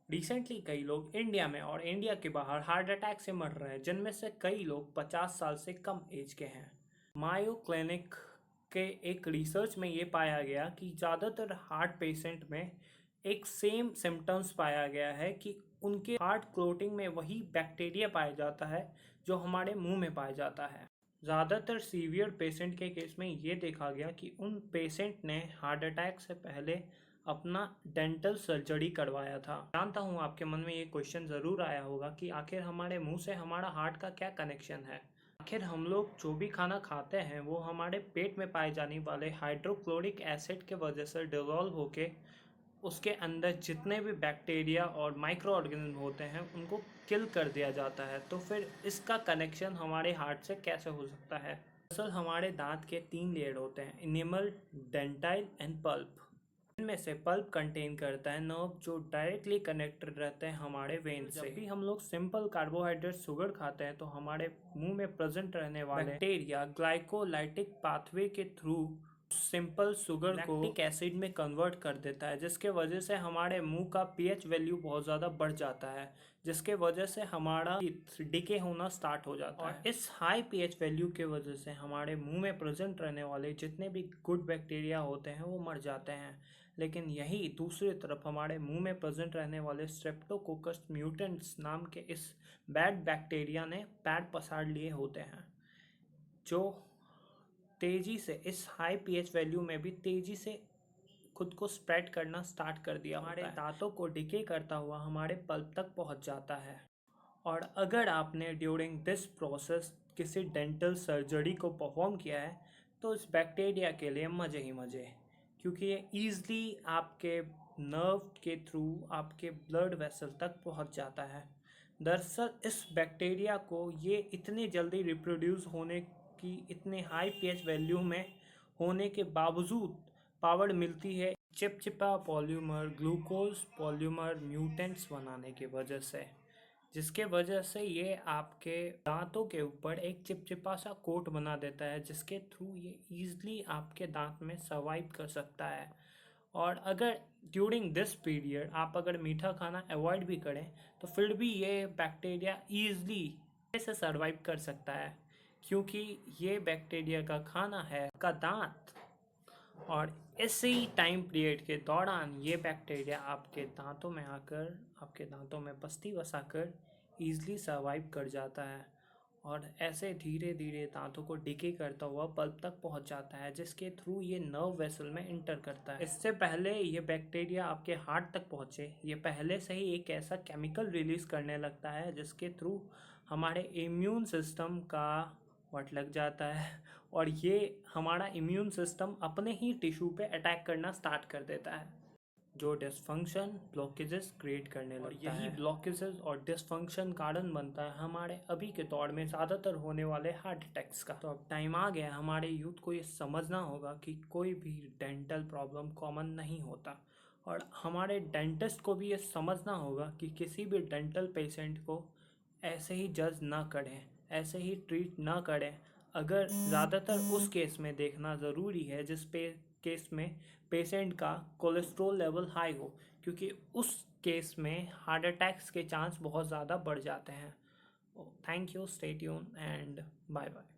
Recently कई लोग India में और इंडिया के बाहर हार्ट अटैक से मर रहे हैं, जिनमें से कई लोग 50 साल से कम एज के हैं। मायो क्लिनिक के एक रिसर्च में ये पाया गया कि ज़्यादातर हार्ट पेशेंट में एक सेम सिम्टम्स पाया गया है कि उनके हार्ट क्लोटिंग में वही बैक्टीरिया पाया जाता है जो हमारे मुंह में पाया जाता है। ज़्यादातर सीवियर पेशेंट के केस में ये देखा गया कि उन पेशेंट ने हार्ट अटैक से पहले अपना डेंटल सर्जरी करवाया था। जानता हूँ आपके मन में ये क्वेश्चन ज़रूर आया होगा कि आखिर हमारे मुंह से हमारा हार्ट का क्या कनेक्शन है। आखिर हम लोग जो भी खाना खाते हैं वो हमारे पेट में पाए जाने वाले हाइड्रोक्लोरिक एसिड के वजह से डिज़ोल्व होके उसके अंदर जितने भी बैक्टीरिया और माइक्रो ऑर्गेनिज्म होते हैं उनको किल कर दिया जाता है। तो फिर इसका कनेक्शन हमारे हार्ट से कैसे हो सकता है। दरअसल हमारे दांत के 3 लेयर होते हैं, इनेमल, डेंटाइल एंड पल्प। इनमें से पल्प कंटेन करता है नर्व जो डायरेक्टली कनेक्टेड रहते हैं हमारे वेन से। जब भी हम लोग सिंपल कार्बोहाइड्रेट शुगर खाते हैं तो हमारे मुंह में प्रेजेंट रहने वाले बैक्टीरिया ग्लाइकोलाइटिक पाथवे के थ्रू सिंपल शुगर को लैक्टिक एसिड में कन्वर्ट कर देता है, जिसके वजह से हमारे मुंह का पीएच वैल्यू बहुत ज़्यादा बढ़ जाता है, जिसके वजह से हमारा डिके होना स्टार्ट हो जाता है। इस हाई पीएच वैल्यू के वजह से हमारे मुंह में प्रेजेंट रहने वाले जितने भी गुड बैक्टीरिया होते हैं वो मर जाते हैं। लेकिन यही दूसरी तरफ हमारे मुंह में प्रेजेंट रहने वाले स्ट्रेप्टोकोकस म्यूटेंट्स नाम के इस बैड बैक्टीरिया ने पैर पसार लिए होते हैं, जो तेज़ी से इस हाई पीएच वैल्यू में भी तेज़ी से खुद को स्प्रेड करना स्टार्ट कर दिया। हमारे दांतों को डिके करता हुआ हमारे पल्प तक पहुंच जाता है। और अगर आपने ड्यूरिंग दिस प्रोसेस किसी डेंटल सर्जरी को परफॉर्म किया है तो इस बैक्टीरिया के लिए मज़े ही मज़े, क्योंकि ये ईज़िली आपके नर्व के थ्रू आपके ब्लड वेसल तक पहुंच जाता है। दरअसल इस बैक्टीरिया को ये इतनी जल्दी रिप्रोड्यूस होने की इतने हाई पीएच वैल्यू में होने के बावजूद पावर मिलती है चिपचिपा पॉलीमर, ग्लूकोज पॉलीमर म्यूटेंट्स बनाने की वजह से, जिसके वजह से ये आपके दांतों के ऊपर एक चिपचिपा सा कोट बना देता है, जिसके थ्रू ये ईज़िली आपके दांत में सर्वाइव कर सकता है। और अगर ड्यूरिंग दिस पीरियड आप अगर मीठा खाना अवॉइड भी करें तो फिर भी ये बैक्टीरिया ईज़िली से सर्वाइव कर सकता है, क्योंकि ये बैक्टीरिया का खाना है का दांत। और इसी टाइम पीरियड के दौरान ये बैक्टीरिया आपके दांतों में आकर आपके दांतों में बस्ती बसाकर ईज़िली सर्वाइव कर जाता है और ऐसे धीरे धीरे दांतों को डिके करता हुआ पल्प तक पहुंच जाता है, जिसके थ्रू ये नर्व वेसल में इंटर करता है। इससे पहले ये बैक्टीरिया आपके हार्ट तक पहुंचे ये पहले से ही एक ऐसा केमिकल रिलीज़ करने लगता है जिसके थ्रू हमारे इम्यून सिस्टम का वट लग जाता है और ये हमारा इम्यून सिस्टम अपने ही टिश्यू पे अटैक करना स्टार्ट कर देता है, जो डिसफंक्शन ब्लॉकेजेस क्रिएट करने लगता है। यही ब्लॉकेजेस और डिसफंक्शन कारण बनता है हमारे अभी के दौर में ज़्यादातर होने वाले हार्ट अटैक्स का। तो अब टाइम आ गया हमारे यूथ को ये समझना होगा कि कोई भी डेंटल प्रॉब्लम कॉमन नहीं होता, और हमारे डेंटिस्ट को भी ये समझना होगा कि किसी भी डेंटल पेशेंट को ऐसे ही जज ना करें, ऐसे ही ट्रीट ना करें। अगर ज़्यादातर उस केस में देखना ज़रूरी है जिस पे केस में पेशेंट का कोलेस्ट्रॉल लेवल हाई हो, क्योंकि उस केस में हार्ट अटैक्स के चांस बहुत ज़्यादा बढ़ जाते हैं। Thank you, stay tune and bye bye.